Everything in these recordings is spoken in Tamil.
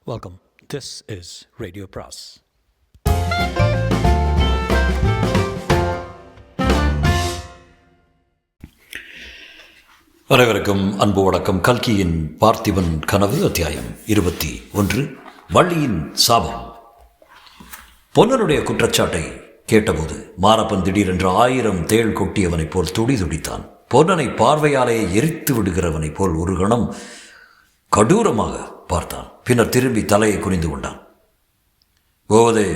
Welcome. This is Radio Pras. அனைவருக்கும் அன்பு வணக்கம். கல்கியின் பார்த்திபன் கனவு அத்தியாயம் 21. வள்ளியின் சாபம். பொன்னனுடைய குற்றச்சாட்டை கேட்டபோது மாரப்பன் திடீரென்று 1000 தேள் கொட்டியவனைப் போல் துடித்தான். பொன்னனை பார்வையாலே எரித்து விடுகிறவனைப் போல் ஒரு கணம் கடூரமாக பார்த்தான். பின்னர் திரும்பி தலையை குனிந்து கொண்டான். கோவதே,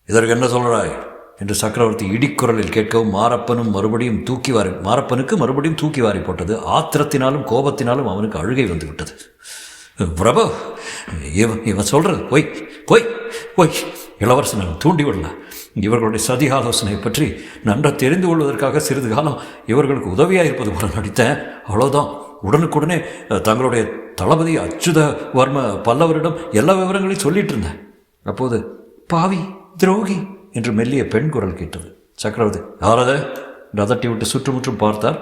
இதற்கு என்ன சொல்கிறாய் என்று சக்கரவர்த்தி இடிக்குரலில் கேட்கவும் மாரப்பனுக்கு மறுபடியும் தூக்கி வாரி போட்டது. ஆத்திரத்தினாலும் கோபத்தினாலும் அவனுக்கு அழுகை வந்து விட்டது. பிரபு, இவன் சொல்றது பொய் பொய் பொய். இளவரசனை தூண்டி விடல. இவர்களுடைய சதி ஆலோசனை பற்றி நன்றாக தெரிந்து கொள்வதற்காக சிறிது காலம் இவர்களுக்கு உதவியாக இருப்பது போல நடித்தேன், அவ்வளோதான். உடனுக்குடனே தங்களுடைய தளபதி அச்சுத வர்ம பல்லவரிடம் எல்லா விவரங்களையும் சொல்லிட்டு இருந்தேன். அப்போது பாவி, துரோகி என்று மெல்லிய பெண் குரல் கேட்டது. சக்கரவர்த்தி யாரதை அதட்டி விட்டு சுற்றுமுற்றும் பார்த்தார்.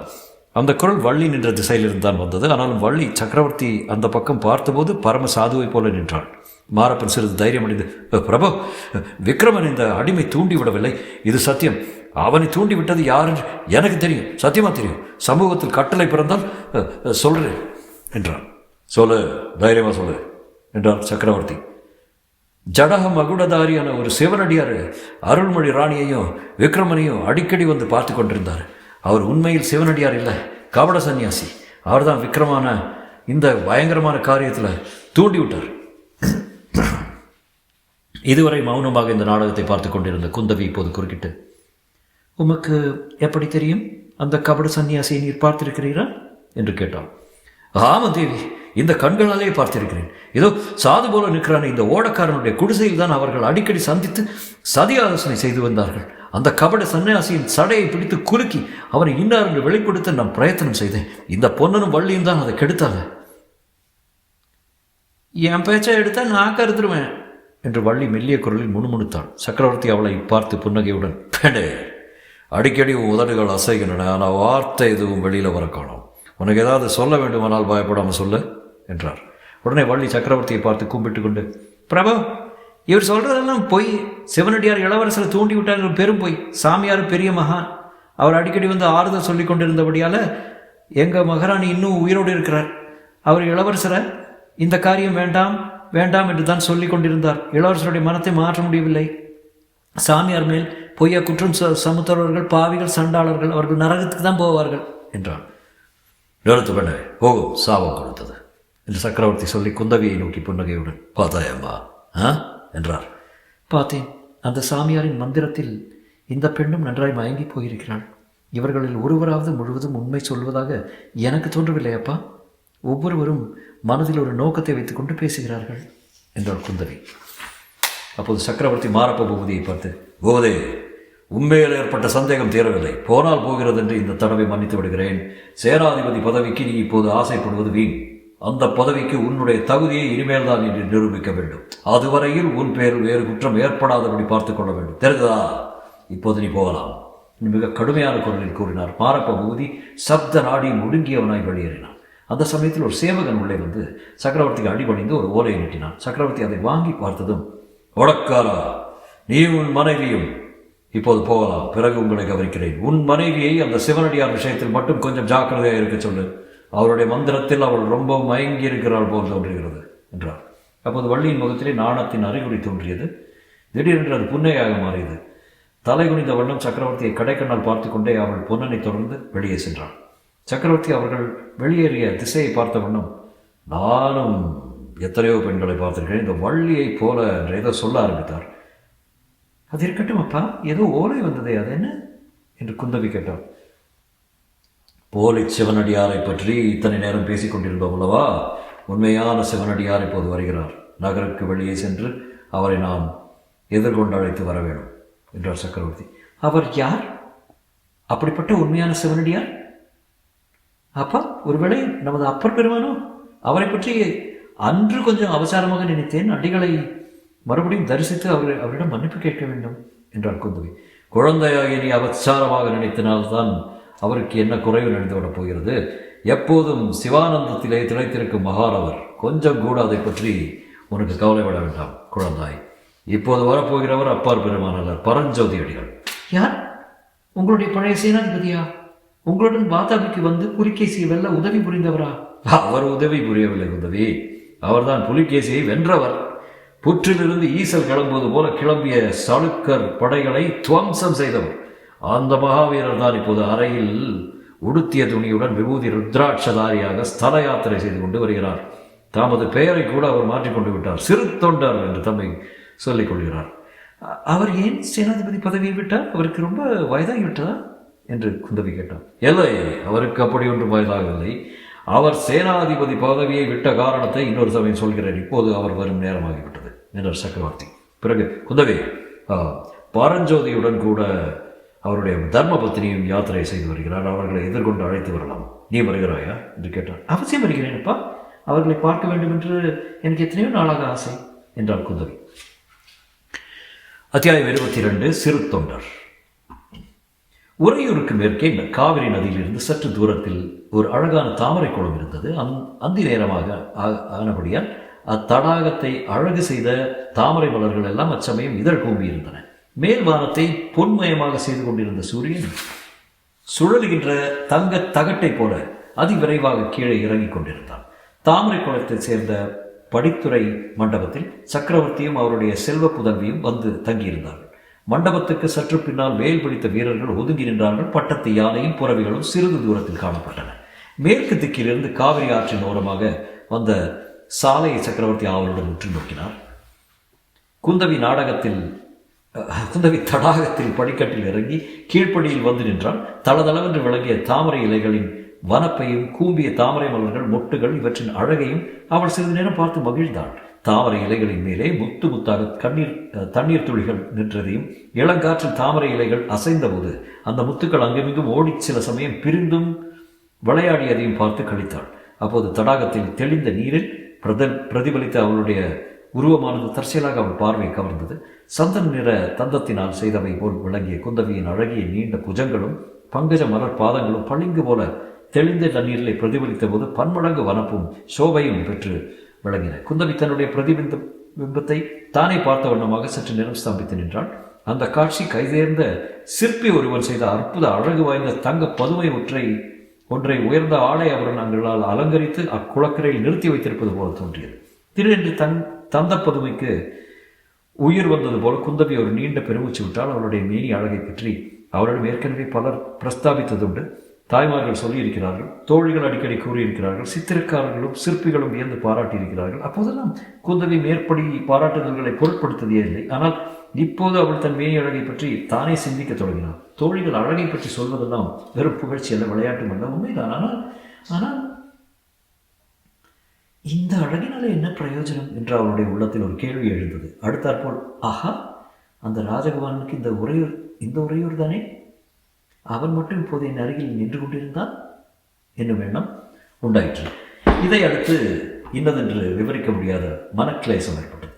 அந்த குரல் வள்ளி நின்ற திசையிலிருந்தான் வந்தது. ஆனாலும் வள்ளி சக்கரவர்த்தி அந்த பக்கம் பார்த்தபோது பரம சாதுவை போல நின்றாள். மாரப்பன் சிறிது தைரியம் அடைந்து, பிரபு, விக்ரமன் இந்த அடிமை தூண்டி விடவில்லை, இது சத்தியம். அவனை தூண்டி விட்டது யார் என்று எனக்கு தெரியும், சத்தியமா தெரியும். சமூகத்தில் கட்டளை பிறந்தால் சொல்றேன் என்றான். சொல்லு, தைரியமா சொல்லு என்றார் சக்கரவர்த்தி. ஜடக மகுடதாரியான ஒரு சிவனடியார் அருள்மொழி ராணியையும் விக்ரமனையும் அடிக்கடி வந்து பார்த்து கொண்டிருந்தார். அவர் உண்மையில் சிவனடியார் இல்லை, கபட சன்னியாசி. அவர் தான் விக்ரமான இந்த பயங்கரமான காரியத்தில் தூண்டி விட்டார். இதுவரை மௌனமாக இந்த நாடகத்தை பார்த்து கொண்டிருந்த குந்தவி இப்போது குறுக்கிட்டு, உமக்கு எப்படி தெரியும்? அந்த கபட சன்னியாசியை நீர் பார்த்திருக்கிறீரா என்று கேட்டாள். ஆமாம் தேவி, இந்த கண்களாலே பார்த்திருக்கிறேன். ஏதோ சாது போல நிற்கிறான இந்த ஓடக்காரனுடைய குடிசையில் தான் அவர்கள் அடிக்கடி சந்தித்து சதி ஆலோசனை செய்து வந்தார்கள். அந்த கபட சன்னியாசியின் சடையை பிடித்து குலுக்கி அவனை இன்னார் என்று வெளிப்படுத்த நான் பிரயத்தனம் செய்தேன். இந்த பொன்னனும் வள்ளியும் தான் அதை கெடுத்தாங்க. என் பேச்சை எடுத்தா நான் கருத்துருவேன் என்று வள்ளி மெல்லிய குரலில் முணுமுணுத்தாள். சக்கரவர்த்தி அவளை பார்த்து புன்னகையுடன், பேண்டே, அடிக்கடி உதடுகள் அசைகின்றன, ஆனால் வார்த்தை எதுவும் வெளியில் வர காணோம். உனக்கு ஏதாவது சொல்ல வேண்டுமானால் பயப்படாமல் சொல்ல என்றார். உடனே வள்ளி சக்கரவர்த்தியை பார்த்து கும்பிட்டு கொண்டு, பிரபு, இவர் சொல்றதெல்லாம் பொய். சிவனடியார் இளவரசரை தூண்டி விட்டார்கள், பெரும் பொய். சாமியார் பெரிய மகான், அவர் அடிக்கடி வந்து ஆறுதல் சொல்லி கொண்டிருந்தபடியால் எங்கள் மகாராணி இன்னும் உயிரோடு இருக்கிறார். அவர் இளவரசரை இந்த காரியம் வேண்டாம் வேண்டாம் என்று தான் சொல்லி கொண்டிருந்தார். இளவரசருடைய மனத்தை மாற்ற முடியவில்லை. சாமியார் மேல் பொய்யா குற்றம் சமுத்தவர்கள் பாவிகள், சண்டாளர்கள், அவர்கள் நரகத்துக்கு தான் போவார்கள் என்றான். நிறுத்து பெண்ணே, போகும், சாபம் கொடுத்தது என்று சக்கரவர்த்தி சொல்லி குந்தவியை நோக்கி புன்னகையுடன், பார்த்தாயம்மா என்றார். பார்த்தேன். அந்த சாமியாரின் மந்திரத்தில் இந்த பெண்ணும் நன்றாய் மயங்கி போயிருக்கிறாள். இவர்களில் ஒருவராவது முழுவதும் உண்மை சொல்வதாக எனக்கு தோன்றவில்லை அப்பா. ஒவ்வொருவரும் மனதில் ஒரு நோக்கத்தை வைத்துக்கொண்டு பேசுகிறார்கள் என்றாள் குந்தவி. அப்போது சக்கரவர்த்தி மாரப்ப பூபதியை பார்த்து, பூபதே, உண்மையில் ஏற்பட்ட சந்தேகம் தீரவில்லை. போனால் போகிறது என்று இந்த தடவை மன்னித்து விடுகிறேன். சேனாதிபதி பதவிக்கு நீ இப்போது ஆசைப்படுவது வீண். அந்த பதவிக்கு உன்னுடைய தகுதியை இனிமேல் தான் என்று நிரூபிக்க வேண்டும். அதுவரையில் உன் பேரில் வேறு குற்றம் ஏற்படாதபடி பார்த்துக் கொள்ள வேண்டும். தெரிந்ததா? இப்போது நீ போகலாம் மிக கடுமையான குரலில் கூறினார். மாரப்ப பூபதி சப்த நாடி முடுங்கியவனாய் வெளியேறினான். அந்த சமயத்தில் ஒரு சேவகன் உள்ளே வந்து சக்கரவர்த்திக்கு அடிபணிந்து ஒரு ஓலையை நீட்டினான். சக்கரவர்த்தி அதை வாங்கி பார்த்ததும், ஒடக்காரா, நீ உன் மனைவியும் இப்போது போகலாம். பிறகு உங்களை கவனிக்கிறேன். உன் மனைவியை அந்த சிவனடியார் விஷயத்தில் மட்டும் கொஞ்சம் ஜாக்கிரதையாக இருக்க சொல்லு. அவருடைய மந்திரத்தில் அவள் ரொம்ப மயங்கி இருக்கிறாள் போல் தோன்றுகிறது என்றார். அப்போது வள்ளியின் முகத்திலே நாணத்தின் அறிகுறி தோன்றியது. திடீரென்று அது புன்னையாக மாறியது. தலை குனிந்த வண்ணம் சக்கரவர்த்தியை கடைக்கண்ணால் பார்த்து கொண்டே அவள் பொன்னனை தொடர்ந்து வெளியே சென்றாள். சக்கரவர்த்தி அவர்கள் வெளியேறிய திசையை பார்த்த வண்ணம், நானும் எத்தனையோ பெண்களை பார்த்திருக்கிறேன், இந்த வள்ளியை போல என்று ஏதோ சொல்ல ஆரம்பித்தார். அது இருக்கட்டும் அப்பா, ஏதோ ஓலை வந்ததே, அது என்ன என்று குந்தவி கேட்டார். போலி சிவனடியாரை பற்றி இத்தனை நேரம் பேசிக் கொண்டிருந்தோம் அல்லவா? உண்மையான சிவனடியார் இப்போது வருகிறார். நகருக்கு வெளியே சென்று அவரை நாம் எதிர்கொண்டு அழைத்து வர வேண்டும் என்றார் சக்கரவர்த்தி. அவர் யார்? அப்படிப்பட்ட உண்மையான சிவனடியார்? அப்பா, ஒருவேளை நமது அப்பர் பெருமானோ? அவரை பற்றி அன்று கொஞ்சம் அவசாரமாக நினைத்தேன். அடிகளை மறுபடியும் தரிசித்து அவரிடம் மன்னிப்பு கேட்க வேண்டும் என்றார் குந்தவி. குழந்தையாகி நீ அவசாரமாக நினைத்தினால்தான் அவருக்கு என்ன குறைவு நடந்துவிடப் போகிறது? எப்போதும் சிவானந்தத்திலே திளைத்திருக்கும் மகாரவர் கொஞ்சம் கூட அதை பற்றி உனக்கு கவலைப்பட வேண்டாம் குழந்தாய். இப்போது வரப்போகிறவர் அப்பார் பெருமானார் பரஞ்சோதி அடிகள். யார்? உங்களுடைய பழைய சேனாதிபதியா? உங்களுடன் வாதாபிக்கு வந்து புலிகேசியை வெல்ல உதவி புரிந்தவரா? அவர் உதவி புரியவில்லை குந்தவி, அவர்தான் புலிகேசியை வென்றவர். புற்றிலிருந்து ஈசல் கிளம்புவது போல கிளம்பிய சளுக்கர் படைகளை துவம்சம் செய்தவர். அந்த மகாவீரர் தான் இப்போது அறையில் உடுத்திய துணியுடன் விபூதி ருத்ராட்சதாரியாக ஸ்தல யாத்திரை செய்து கொண்டு வருகிறார். தமது பெயரை கூட அவர் மாற்றிக்கொண்டு விட்டார். சிறு தொண்டர் என்று தம்மை சொல்லிக் கொள்கிறார். அவர் ஏன் சேனாதிபதி பதவியை விட்டார்? அவருக்கு ரொம்ப வயதாகிவிட்டதா என்று குந்தவி கேட்டார். இல்லை, அவருக்கு அப்படி ஒன்றும் வயதாகவில்லை. அவர் சேனாதிபதி பதவியை விட்ட காரணத்தை இன்னொரு சமயம் சொல்கிறேன். இப்போது அவர் வரும் நேரமாகிவிட்டது என்றார் சக்கரவர்த்தி. பிறகு குந்தவி, பரஞ்சோதியுடன் கூட அவருடைய தர்ம பத்தினியும் யாத்திரை செய்து வருகிறார். அவர்களை எதிர்கொண்டு அழைத்து வரலாம். நீ வருகிறாயா என்று கேட்டார். அவசியம் வருகிறேன் அப்பா. அவர்களை பார்க்க வேண்டும் என்று எனக்கு எத்தனையோ நாளாக ஆசை என்றார் குந்தவி. அத்தியாயம் 22. சிறு தொண்டர். உறையூருக்கு மேற்கே காவிரி நதியிலிருந்து சற்று தூரத்தில் ஒரு அழகான தாமரை குளம் இருந்தது. அந்தி நேரமாக ஆனபடியால் அத்தடாகத்தை அழகு செய்த தாமரை மலர்கள் எல்லாம் அச்சமயம் இதழ் கூம்பியிருந்தன. மேல் வானத்தை பொன்மயமாக செய்து கொண்டிருந்த சூரியன் சுழலுகின்ற தங்க தகட்டை போல அதிவிரைவாக கீழே இறங்கிக் கொண்டிருந்தான். தாமரை குளத்தை சேர்ந்த படித்துறை மண்டபத்தில் சக்கரவர்த்தியும் அவருடைய செல்வ புதல்வியும் வந்து தங்கியிருந்தார்கள். மண்டபத்துக்கு சற்று பின்னால் வேல் பிடித்த வீரர்கள் ஒதுங்கி நின்றார்கள். பட்டத்து யானையும் புறவிகளும் சிறிது தூரத்தில் காணப்பட்டன. மேற்கு திக்கிலிருந்து காவிரி ஆற்றின் ஓரமாக வந்த சாலையை சக்கரவர்த்தி ஆவலுடன் உற்று நோக்கினார். குந்தவி தடாகத்தில் படிக்கட்டில் இறங்கி கீழ்ப்படியில் வந்து நின்றால் தளதளவென்று விளங்கிய தாமரை இலைகளின் வனப்பையும் கூம்பிய தாமரை மலர்கள் மொட்டுகள் இவற்றின் அழகையும் அவள் சிறிது நேரம் பார்த்து மகிழ்ந்தாள். தாமரை இலைகளின் மேலே முத்து முத்தாக தண்ணீர் துளிகள் நின்றதையும் இளங்காற்றில் தாமரை இலைகள் அசைந்தபோது அந்த முத்துக்கள் அங்குமிங்கும் ஓடி சில சமயம் பிரிந்தும் விளையாடியதையும் பார்த்து கழித்தாள். அப்போது தடாகத்தில் தெளிந்த நீரில் பிரதிபலித்த அவளுடைய உருவமானது தற்செயலாக அவள் பார்வை கவர்ந்தது. சந்தன நிற தந்தத்தினால் செய்தவை போல் விளங்கிய குந்தவியின் அழகிய நீண்ட புஜங்களும் பங்கஜ மலர் பாதங்களும் பளிங்கு போல தெளிந்த தண்ணீரிலே பிரதிபலித்த போது பன்மடங்கு வனப்பும் சோபையும் பெற்று விளங்கின. குந்தவி தன்னுடைய பிம்பத்தை தானே பார்த்த வண்ணமாக சற்று நேரம் ஸ்தம்பித்து நின்றாள். அந்த காட்சி கைதேர்ந்த சிற்பி ஒருவன் செய்த அற்புத அழகு வாய்ந்த தங்க பதுமை ஒன்றை உயர்ந்த ஆடை ஆபரணங்களால் அலங்கரித்து அக்குளக்கரையில் நிறுத்தி வைத்திருப்பது போல தோன்றியது. திடீரென்று தந்த பதுமைக்கு உயிர் வந்தது போல குந்தவி ஒரு நீண்ட பெருமூச்சு விட்டால். அவளுடைய மேனி அழகை பற்றி அவரிடம் ஏற்கனவே பலர் பிரஸ்தாபித்ததுண்டு. தாய்மார்கள் சொல்லியிருக்கிறார்கள், தோழிகள் அடிக்கடி கூறியிருக்கிறார்கள், சித்திரக்காரர்களும் சிற்பிகளும் வியந்து பாராட்டியிருக்கிறார்கள். அப்போதெல்லாம் குந்தவி மேற்படி பாராட்டுதல்களை பொருட்படுத்ததே இல்லை. ஆனால் இப்போது அவள் தன் மேனி அழகை பற்றி தானே சிந்திக்க தொடங்கினாள். தோழிகள் அழகை பற்றி சொல்வதெல்லாம் வெறும் புகழ்ச்சி அல்ல, விளையாட்டும் அல்ல, உண்மைதான். ஆனால் இந்த அழகினால என்ன பிரயோஜனம் என்று அவளுடைய உள்ளத்தில் ஒரு கேள்வி எழுந்தது. அடுத்தாற்போல், ஆஹா, அந்த ராஜகுமாரனுக்கு இந்த உறையூர் தானே, அவன் மட்டும் இப்போது என் அருகில் நின்று கொண்டிருந்தான் என்னும் எண்ணம் உண்டாயிற்று. இதை அடுத்து இன்னதென்று விவரிக்க முடியாத மனக்லேசம் ஏற்பட்டது.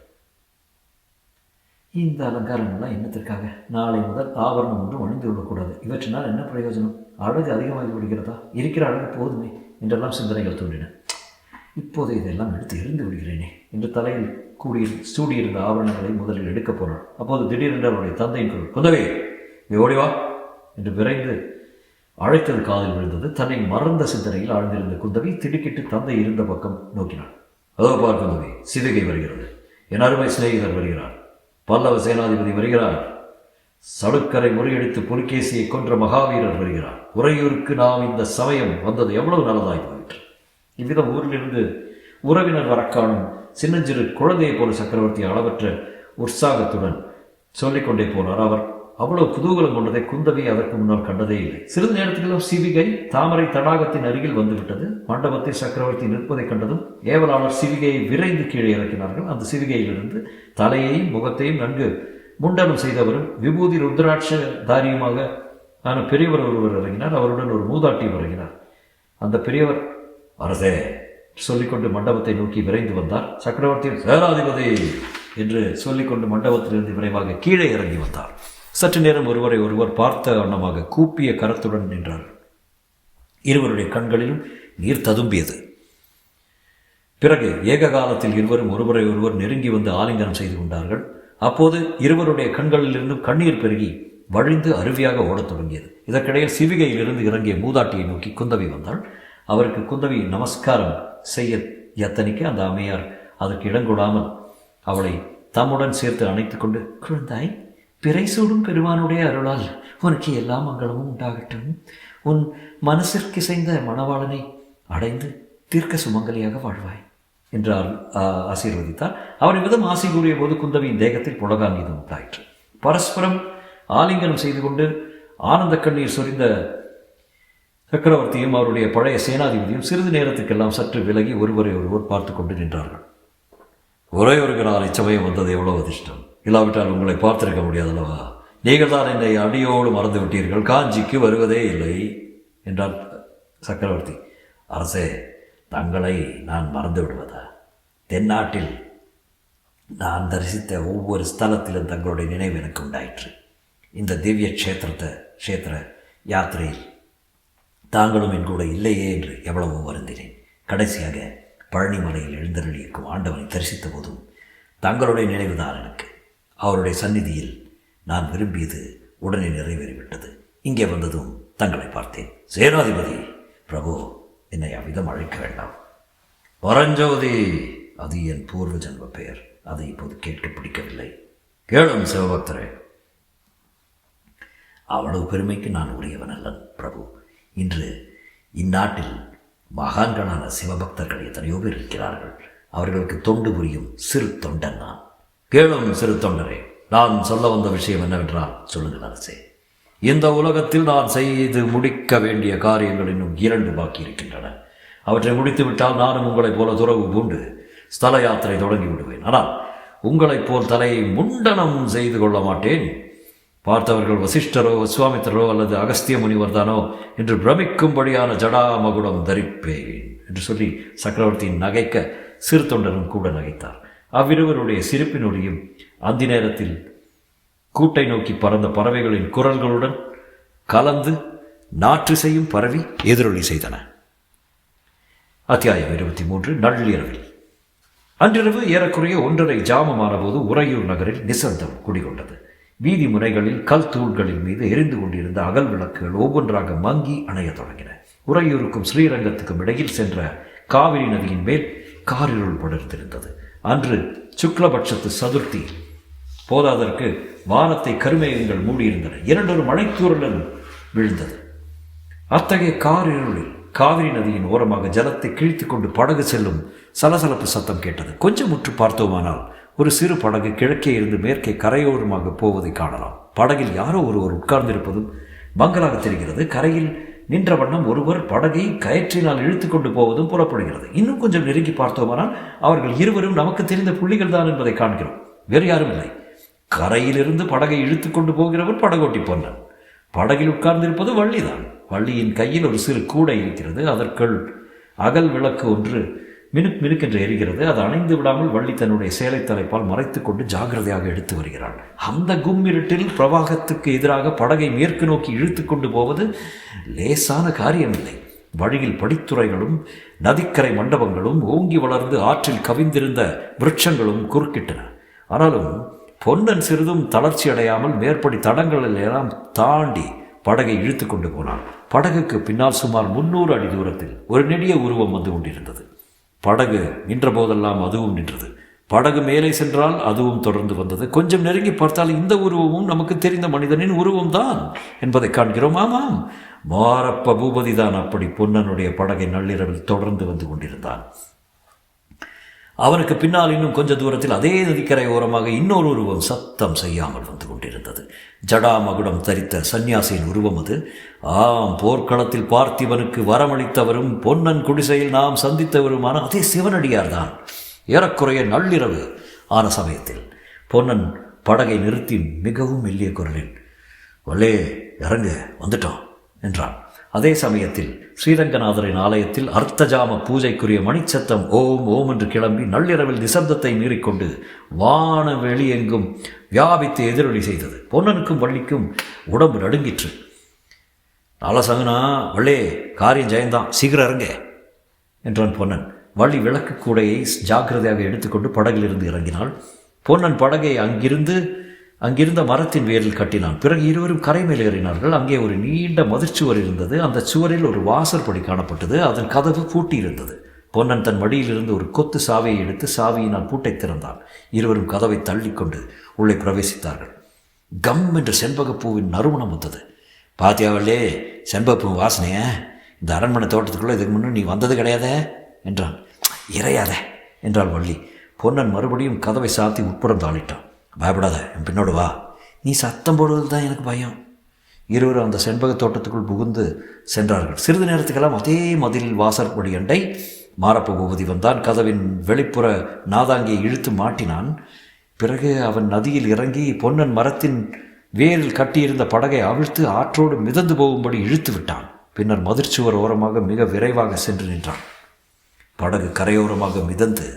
இந்த அலங்காரங்கள்லாம் என்னத்திற்காக? நாளை முதல் ஆபரணம் ஒன்றும் அணிந்து கொள்ளக்கூடாது. இவற்றினால் என்ன பிரயோஜனம்? அழகு அதிகமாகி விடுகிறதா? இருக்கிற அழகு போதுமே என்றெல்லாம் சிந்தனைகள் தோன்றின. இப்போது இதெல்லாம் எடுத்து எறிந்து விடுகிறேனே என்று தலையில் சூடியிருந்த ஆபரணங்களை முதலில் எடுக்கப் போனாள். அப்போது திடீரென்று அவருடைய தந்தையின் குரல், குந்தவி, நீ ஓடிவா என்று விரைந்து அழைத்தது காதில் விழுந்தது. தன்னை மறந்த சிந்தனையில் ஆழ்ந்திருந்த குந்தவி திடுக்கிட்டு தந்தை இருந்த பக்கம் நோக்கினாள். அதோ பார் குந்தவி, சிவிகை வருகிறது, என் அருமை சிநேகிதர் வருகிறார், பல்லவ சேனாதிபதி வருகிறார், சளுக்கரை முறியடித்து புலிகேசியை கொன்ற மகாவீரர் வருகிறார். உறையூருக்கு நாம் இந்த சமயம் வந்தது எவ்வளவு நல்லதாய் போயிற்று. இவ்விதம் ஊரிலிருந்து உறவினர் வரக்காணும் சின்னஞ்சிறு குழந்தையை போல சக்கரவர்த்தி அளவற்ற உற்சாகத்துடன் சொல்லிக்கொண்டே போனார். அவர் அவ்வளவு குதூகலம் கொண்டதை குந்தவி அதற்கு முன்னால் கண்டதே இல்லை. சிறிது நேரத்திலும் சிவிகை தாமரை தடாகத்தின் அருகில் வந்துவிட்டது. மண்டபத்தில் சக்கரவர்த்தி நிற்பதை கண்டதும் ஏவலாளர் சிவிகையை விரைந்து கீழே இறக்கினார்கள். அந்த சிவிகையிலிருந்து தலையையும் முகத்தையும் நன்கு முண்டனம் செய்தவரும் விபூதி ருத்ராட்ச தாரியுமாக ஆன பெரியவர் ஒருவர் இறங்கினார். அவருடன் ஒரு மூதாட்டி இறங்கினார். அந்த பெரியவர், அரசே சொல்லிக்கொண்டு மண்டபத்தை நோக்கி விரைந்து வந்தார். சக்கரவர்த்தியின் சேனாதிபதி என்று சொல்லிக்கொண்டு மண்டபத்திலிருந்து விரைவாக கீழே இறங்கி வந்தார். சற்று நேரம் ஒருவரை ஒருவர் பார்த்த வண்ணமாக கூப்பிய கரத்துடன் நின்றார். இருவருடைய கண்களிலும் நீர் ததும்பியது. பிறகு ஏக காலத்தில் இருவரும் ஒருவரை ஒருவர் நெருங்கி வந்து ஆலிங்கனம் செய்து கொண்டார்கள். அப்போது இருவருடைய கண்களிலிருந்தும் கண்ணீர் பெருகி வழிந்து அருவியாக ஓடத் தொடங்கியது. இதற்கிடையில் சிவிகையிலிருந்து இறங்கிய மூதாட்டியை நோக்கி குந்தவி வந்தாள். அவருக்கு குந்தவி நமஸ்காரம் செய்ய எத்தனைக்கு அந்த அம்மையார் அதற்கு இடங்கொடாமல் அவளை தம்முடன் சேர்த்து அணைத்து கொண்டு, குழந்தாய், பிறை சூடும் பெருமானுடைய அருளால் உனக்கு எல்லா மங்களமும் உண்டாகட்டும். உன் மனசிற்கு இசைந்த மணவாளனை அடைந்து தீர்க்க சுமங்கலியாக வாழ்வாய் என்று ஆசீர்வதித்தார். அவர் விதம் ஆசி கூறிய போது குந்தவியின் தேகத்தில் புலகாங்கீதம் உண்டாயிற்று. பரஸ்பரம் ஆலிங்கனம் செய்து கொண்டு ஆனந்த கண்ணீர் சொரிந்த சக்கரவர்த்தியும் அவருடைய பழைய சேனாதிபதியும் சிறிது நேரத்துக்கெல்லாம் சற்று விலகி ஒருவரை ஒருவர் பார்த்து கொண்டு நின்றார்கள். ஒரே ஒரு நாள் இச்சமயம் வந்தது எவ்வளவு அதிர்ஷ்டம்! இல்லாவிட்டால் உங்களை பார்த்திருக்க முடியாதல்லவா? நீங்கள் தான் என்னை அடியோடு மறந்து விட்டீர்கள். காஞ்சிக்கு வருவதே இல்லை என்றார் சக்கரவர்த்தி. அரசே, தங்களை நான் மறந்து விடுவதா? தென்னாட்டில் நான் தரிசித்த ஒவ்வொரு ஸ்தலத்திலும் தங்களுடைய நினைவு எனக்கு உண்டாயிற்று. இந்த திவ்ய க்ஷேத்திர யாத்திரையில் தாங்களும் என் கூட இல்லையே என்று எவ்வளவோ வருந்தினேன். கடைசியாக பழனிமலையில் எழுந்தருளியிருக்கும் ஆண்டவனை தரிசித்த போதும் தங்களுடைய நினைவுதான் எனக்கு. அவருடைய சந்நிதியில் நான் விரும்பியது உடனே நிறைவேறிவிட்டது. இங்கே வந்ததும் தங்களை பார்த்தேன். சேனாதிபதி பிரபு, என்னை அவ்விதம் அழைக்க வேண்டாம். பரஞ்சோதி, அது என் பூர்வ ஜன்ம பெயர். அதை இப்போது கேட்க பிடிக்கவில்லை. கேளும் சிவபக்தரே. அவ்வளவு பெருமைக்கு நான் உரியவன் அல்லன் பிரபு. இன்று இந்நாட்டில் மகான்களான சிவபக்தர்கள் எத்தனையோ பேர் இருக்கிறார்கள். அவர்களுக்கு தொண்டு புரியும் சிறு தொண்டன் நான். கேளும் சிறு தொண்டரே, நான் சொல்ல வந்த விஷயம் என்னவென்றால், சொல்லுங்கள் அரசே. இந்த உலகத்தில் நான் செய்து முடிக்க வேண்டிய காரியங்கள் இன்னும் 2 பாக்கி இருக்கின்றன. அவற்றை முடித்துவிட்டால் நானும் உங்களைப் போல துறவு பூண்டு ஸ்தல யாத்திரை தொடங்கி விடுவேன். ஆனால் உங்களைப் போல் தலையை முண்டனம் செய்து கொள்ள மாட்டேன். பார்த்தவர்கள் வசிஷ்டரோ விஸ்வாமித்திரரோ அல்லது அகஸ்திய முனிவர் தானோ என்று பிரமிக்கும்படியான ஜடாமகுடம் தரிப்பேன் என்று சொல்லி சக்கரவர்த்தியின் நகைக்க சிறு தொண்டரும் கூட நகைத்தார். அவ்விருவருடைய சிரிப்பினொலியும் அந்த நேரத்தில் கூட்டை நோக்கி பறந்த பறவைகளின் குரல்களுடன் கலந்து நாற்றிசையும் பரவி எதிரொலி செய்தன. அத்தியாயம் 23. நள்ளிரவில். அன்றிரவு ஏறக்குறைய 1:30 ஜாமமான போது உறையூர் நகரில் நிசந்தம் குடிகொண்டது. வீதி முனைகளில் கல் தூள்களின் மீது எரிந்து கொண்டிருந்த அகல் விளக்குகள் ஒவ்வொன்றாக மங்கி அணைய தொடங்கின. உறையூருக்கும் ஸ்ரீரங்கத்துக்கும் இடையில் சென்ற காவிரி நதியின் மேல் காரிருள் படர்ந்திருந்தது. அன்று சுக்லபட்சத்து சதுர்த்தி. போதாதற்கு வானத்தை கருமேகங்கள் மூடியிருந்தன. 2 மழைத்தூரலும் விழுந்தது. அத்தகைய காரிருளில் காவிரி நதியின் ஓரமாக ஜலத்தை கிழித்து கொண்டு படகு செல்லும் சலசலப்பு சத்தம் கேட்டது. கொஞ்சம் உற்று பார்த்தோமானால் ஒரு சிறு படகு கிழக்கே இருந்து மேற்கே கரையோரமாக போவதை காணலாம். படகில் யாரோ ஒருவர் உட்கார்ந்திருப்பதும் மங்கலாக தெரிகிறது. கரையில் நின்ற வண்ணம் ஒருவர் படகை கயிற்றினால் இழுத்து கொண்டு போவதும் புறப்படுகிறது. இன்னும் கொஞ்சம் நெருங்கி பார்த்தோமானால் அவர்கள் இருவரும் நமக்கு தெரிந்த புள்ளிகள் தான் என்பதை காண்கிறோம். வேறு யாரும் இல்லை. கரையிலிருந்து படகை இழுத்து கொண்டு போகிறவர் படகோட்டி பொன்னன். படகில் உட்கார்ந்திருப்பது வள்ளிதான். வள்ளியின் கையில் ஒரு சிறு கூடை இருக்கிறது. அதற்குள் அகல் விளக்கு ஒன்று மினுக் மினுக்கென்று எரிகிறது. அது அணைந்து விடாமல் வள்ளி தன்னுடைய சேலை தலைப்பால் மறைத்து கொண்டு ஜாகிரதையாக எடுத்து வருகிறாள். அந்த கும்மிருட்டில் பிரவாகத்துக்கு எதிராக படகை மேற்கு நோக்கி இழுத்து கொண்டு போவது லேசான காரியமில்லை. வழியில் படித்துறைகளும் நதிக்கரை மண்டபங்களும் ஓங்கி வளர்ந்து ஆற்றில் கவிந்திருந்த விருட்சங்களும் குறுக்கிட்டன. ஆனாலும் பொன்னன் சிறிதும் தளர்ச்சி அடையாமல் மேற்படி தடங்களில் எல்லாம் தாண்டி படகை இழுத்து கொண்டு போனான். படகுக்கு பின்னால் சுமார் 300 அடி தூரத்தில் ஒரு நெடிய உருவம் வந்து கொண்டிருந்தது. படகு நின்ற போதெல்லாம் அதுவும் நின்றது. படகு மேலே சென்றால் அதுவும் தொடர்ந்து வந்தது. கொஞ்சம் நெருங்கி பார்த்தால் இந்த உருவமும் நமக்கு தெரிந்த மனிதனின் உருவம்தான் என்பதை காண்கிறோம். ஆமாம், மாரப்ப பூபதி தான் அப்படி பொன்னனுடைய படகை நள்ளிரவில் தொடர்ந்து வந்து கொண்டிருந்தான். அவனுக்கு பின்னால் இன்னும் கொஞ்ச தூரத்தில் அதே நதிக்கரை ஓரமாக இன்னொரு உருவம் சத்தம் செய்யாமல் வந்து கொண்டிருந்தது. ஜடாமகுடம் தரித்த சந்நியாசியின் உருவம் அது. ஆம், போர்க்களத்தில் பார்த்திவனுக்கு வரமளித்தவரும் பொன்னன் குடிசையில் நாம் சந்தித்தவருமான அதே சிவனடியார்தான். ஏறக்குறைய நள்ளிரவு ஆன சமயத்தில் பொன்னன் படகை நிறுத்தி மிகவும் மெல்லிய குரலில், "வல்லே, இறங்க, வந்துட்டோம்" என்றான். அதே சமயத்தில் ஸ்ரீரங்கநாதரின் ஆலயத்தில் அர்த்தஜாம பூஜைக்குரிய மணிச்சத்தம் ஓம் ஓம் என்று கிளம்பி நள்ளிரவில் நிசப்தத்தை மீறிக்கொண்டு வான வெளியெங்கும் வியாபித்து எதிரொலி செய்தது. பொன்னனுக்கும் வள்ளிக்கும் உடம்பு நடுங்கிற்று. "நாள சகுனா, வள்ளே, காரியம் ஜெயந்தான், சீக்கிரம் இறங்க" என்றான் பொன்னன். வள்ளி விளக்கு கூடையை ஜாக்கிரதையாக எடுத்துக்கொண்டு படகிலிருந்து இறங்கினாள். பொன்னன் படகை அங்கிருந்த மரத்தின் வேரில் கட்டினான். பிறகு இருவரும் கரை மேல் ஏறினார்கள். அங்கே ஒரு நீண்ட மதிர்ச்சுவர் இருந்தது. அந்த சுவரில் ஒரு வாசற்படி காணப்பட்டது. அதன் கதவு பூட்டி இருந்தது. பொன்னன் தன் மடியிலிருந்து ஒரு கொத்து சாவியை எடுத்து சாவியினால் பூட்டை திறந்தான். இருவரும் கதவை தள்ளிக்கொண்டு உள்ளே பிரவேசித்தார்கள். கம் என்று செண்பகப்பூவின் நறுமணம் வந்தது. பாத்தியாவல்லே செண்பகப்பூ வாசனைய? இந்த அரண்மனை தோட்டத்துக்குள்ளே இதுக்கு முன்னே நீ வந்தது கிடையாதே என்றான். இறையாத என்றாள் வள்ளி. பொன்னன் மறுபடியும் கதவை சாத்தி உட்புறம் தாளிட்டான். பயப்படாத, என் பின்னோடு வா. நீ சத்தம் போடுவது தான் எனக்கு பயம். இருவரும் அந்த செண்பக தோட்டத்துக்குள் புகுந்து சென்றார்கள். சிறிது நேரத்துக்கெல்லாம் அதே மதிலில் வாசற்படி அண்டை மாரப்ப பூபதி வந்தான். கதவின் வெளிப்புற நாதாங்கியை இழுத்து மாட்டினான். பிறகு அவன் நதியில் இறங்கி பொன்னன் மரத்தின் வேரில் கட்டியிருந்த படகை அவிழ்த்து ஆற்றோடு மிதந்து போகும்படி இழுத்து விட்டான். பின்னர் மதிர்ச்சுவர் ஓரமாக மிக விரைவாக சென்று நின்றான். படகு கரையோரமாக மிதந்து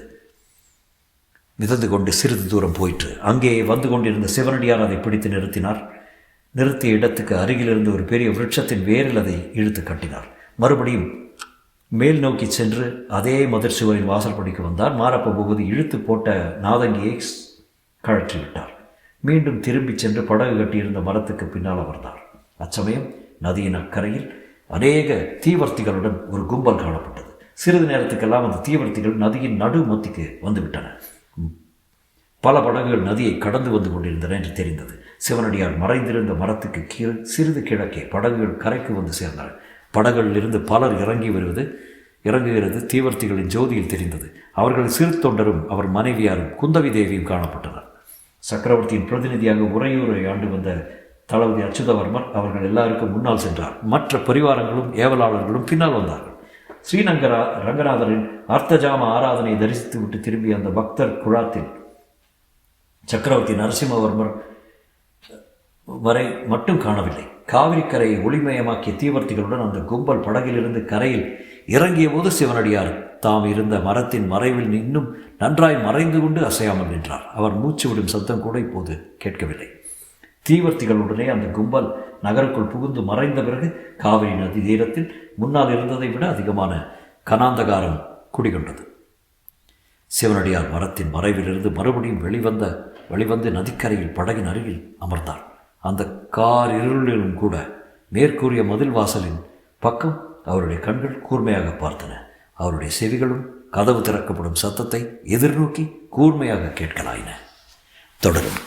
கொண்டு சிறிது தூரம் போயிற்று. அங்கே வந்து கொண்டிருந்த சிவனடியார் அதை பிடித்து நிறுத்தினார். நிறுத்திய இடத்துக்கு அருகிலிருந்து ஒரு பெரிய விருட்சத்தின் வேரில் அதை இழுத்து கட்டினார். மறுபடியும் மேல் நோக்கி சென்று அதே மதிர்ச்சுவரின் வாசற்படிக்கு வந்தார். மாரப்ப பூபதி இழுத்து போட்ட நாதங்கியை கழற்றிவிட்டார். மீண்டும் திரும்பி சென்று படகு கட்டியிருந்த மரத்துக்கு பின்னால் அமர்ந்தார். அச்சமயம் நதியின் அக்கரையில் அநேக தீவர்த்திகளுடன் ஒரு கும்பல் காணப்பட்டது. சிறிது நேரத்துக்கெல்லாம் அந்த தீவர்த்திகள் நதியின் நடு மத்திக்கு வந்துவிட்டன. பல படகுகள் நதியை கடந்து வந்து கொண்டிருந்தன என்று தெரிந்தது. சிவனடியார் மறைந்திருந்த மரத்துக்கு சிறிது கிழக்கே படகுகள் கரைக்கு வந்து சேர்ந்தார். படகுகளில் இருந்து பலர் இறங்குகிறது தீவர்த்திகளின் ஜோதியில் தெரிந்தது. அவர்கள் சிறு தொண்டரும் அவர் மனைவியாரும் குந்தவி தேவியும் காணப்பட்டனர். சக்கரவர்த்தியின் பிரதிநிதியாக உறையூரை ஆண்டு வந்த தளபதி அச்சுதவர்மர் அவர்கள் எல்லாருக்கும் முன்னால் சென்றார். மற்ற பரிவாரங்களும் ஏவலாளர்களும் பின்னால் வந்தார்கள். ரங்கநாதரின் அர்த்தஜாம ஆராதனை தரிசித்துவிட்டு திரும்பிய அந்த பக்தர் குழாத்தில் சக்கரவர்த்தி நரசிம்மவர்மர் வரை மட்டும் காணவில்லை. காவிரிக்கரையை ஒளிமயமாக்கிய தீவர்த்திகளுடன் அந்த கும்பல் படகிலிருந்து கரையில் இறங்கிய போது சிவனடியார் தாம் இருந்த மரத்தின் மறைவில் இன்னும் நன்றாய் மறைந்து கொண்டு அசையாமல் நின்றார். அவர் மூச்சு விடும் சத்தம் கூட இப்போது கேட்கவில்லை. தீவர்த்திகளுடனே அந்த கும்பல் நகருக்குள் புகுந்து மறைந்த பிறகு காவிரி நதி தீரத்தில் முன்னால் இருந்ததை விட அதிகமான கனாந்தகாரம் குடிகொண்டது. சிவனடியார் மரத்தின் மறைவிலிருந்து மறுபடியும் வெளிவந்து நதிக்கரையில் படகின் அருகில் அமர்ந்தார். அந்த கார் இருளிலும் கூட மேற்கூறிய மதில் வாசலின் பக்கம் அவருடைய கண்கள் கூர்மையாக பார்த்தன. அவருடைய செவிகளும் கதவு திறக்கப்படும் சத்தத்தை எதிர்நோக்கி கூர்மையாக கேட்கலாயின. தொடரும்.